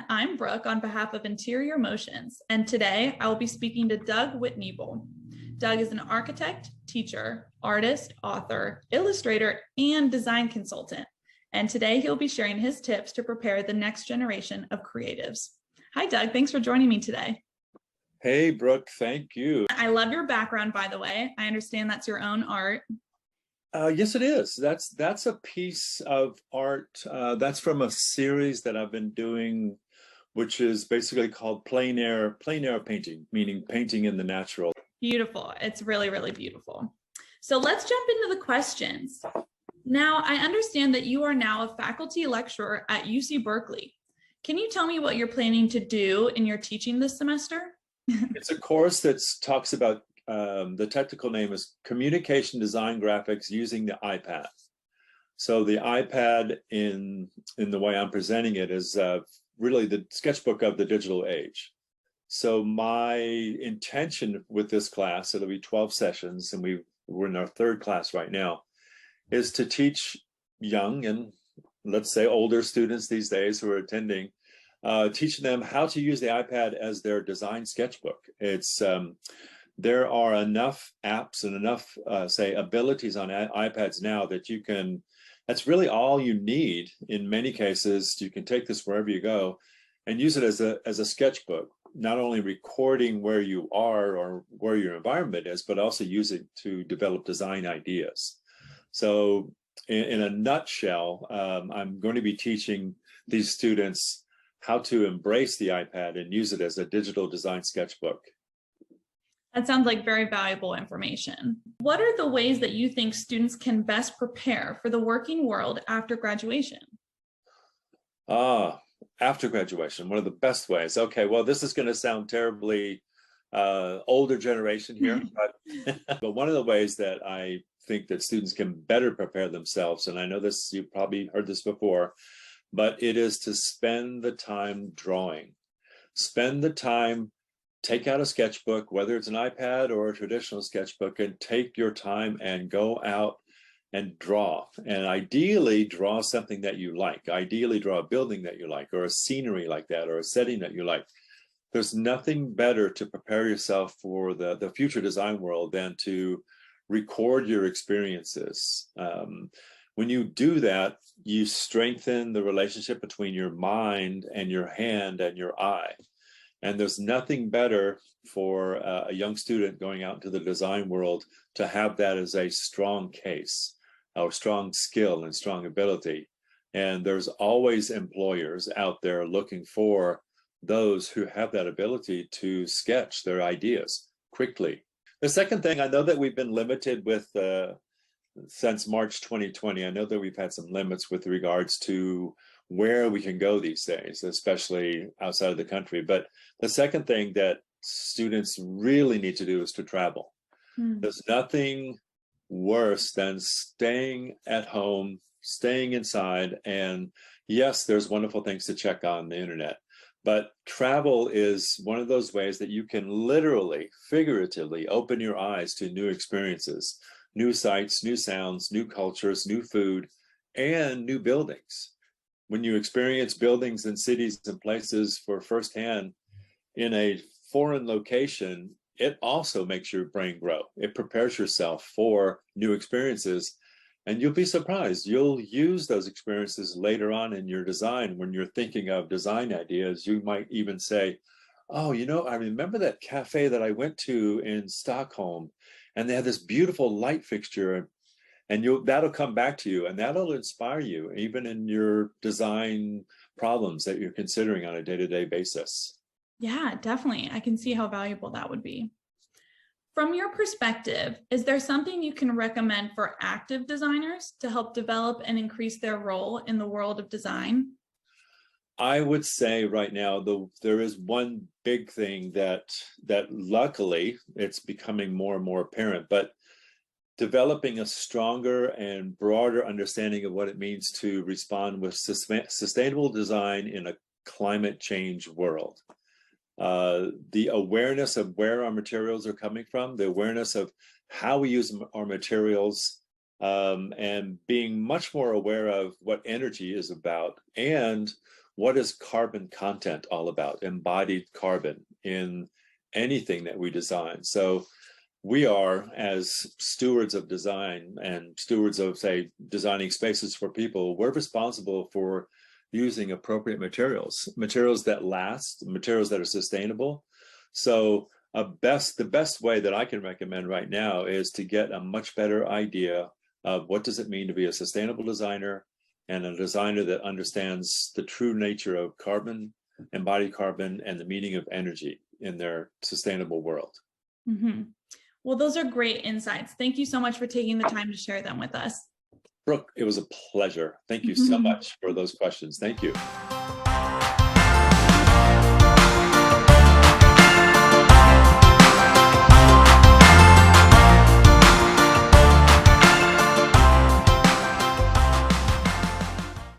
I'm Brooke on behalf of Interior Motions, and today I will be speaking to Doug Wittnebel. Doug is an architect, teacher, artist, author, illustrator, and design consultant. And today he'll be sharing his tips to prepare the next generation of creatives. Hi, Doug. Thanks for joining me today. Hey, Brooke. Thank you. I love your background, by the way. I understand that's your own art. Yes, it is. That's a piece of art. That's from a series that I've been doing, which is basically called plein air painting, meaning painting in the natural. Beautiful. It's really, really beautiful. So let's jump into the questions. Now, I understand that you are now a faculty lecturer at UC Berkeley. Can you tell me what you're planning to do in your teaching this semester? It's a course that talks about, the technical name is Communication Design Graphics using the iPad. So the iPad, in the way I'm presenting it, is really the sketchbook of the digital age. So my intention with this class, it'll be 12 sessions, and we're in our third class right now, is to teach young and, let's say, older students these days who are attending, teaching them how to use the iPad as their design sketchbook. There are enough apps and enough, say, abilities on iPads now that that's really all you need in many cases. You can take this wherever you go and use it as a sketchbook, not only recording where you are or where your environment is, but also use it to develop design ideas. So in a nutshell, I'm going to be teaching these students how to embrace the iPad and use it as a digital design sketchbook. That sounds like very valuable information. What are the ways that you think students can best prepare for the working world after graduation? After graduation, one of the best ways. Okay, well, this is going to sound terribly older generation here, but one of the ways that I think that students can better prepare themselves, and I know this, you've probably heard this before, but it is to spend the time drawing. Spend the time. Take out a sketchbook, whether it's an iPad or a traditional sketchbook, and take your time and go out and draw. And ideally draw something that you like. Ideally draw a building that you like, or a scenery like that, or a setting that you like. There's nothing better to prepare yourself for the future design world than to record your experiences. When you do that, you strengthen the relationship between your mind and your hand and your eye. And there's nothing better for a young student going out into the design world to have that as a strong case, or strong skill and strong ability. And there's always employers out there looking for those who have that ability to sketch their ideas quickly. The second thing, I know that we've been limited with, since March 2020, I know that we've had some limits with regards to where we can go these days, especially outside of the country. But the second thing that students really need to do is to travel. There's nothing worse than staying at home, staying inside. And yes, there's wonderful things to check on the internet, but travel is one of those ways that you can literally, figuratively open your eyes to new experiences, new sights, new sounds, new cultures, new food, and new buildings. When you experience buildings and cities and places for firsthand in a foreign location, it also makes your brain grow. It prepares yourself for new experiences, and you'll be surprised. You'll use those experiences later on in your design. When you're thinking of design ideas, you might even say, oh, I remember that cafe that I went to in Stockholm, and they had this beautiful light fixture. And that'll come back to you, and that'll inspire you even in your design problems that you're considering on a day-to-day basis. Yeah, definitely. I can see how valuable that would be. From your perspective, is there something you can recommend for active designers to help develop and increase their role in the world of design? I would say right now, there is one big thing that luckily it's becoming more and more apparent, but developing a stronger and broader understanding of what it means to respond with sustainable design in a climate change world. The awareness of where our materials are coming from, the awareness of how we use our materials, and being much more aware of what energy is about and what is carbon content all about, embodied carbon in anything that we design. So we are, as stewards of design and stewards of, say, designing spaces for people, we're responsible for using appropriate materials that last, materials that are sustainable. So the best way that I can recommend right now is to get a much better idea of what does it mean to be a sustainable designer, and a designer that understands the true nature of carbon, embodied carbon, and the meaning of energy in their sustainable world. Mm-hmm. Well, those are great insights. Thank you so much for taking the time to share them with us. Brooke, it was a pleasure. Thank you so much for those questions. Thank you.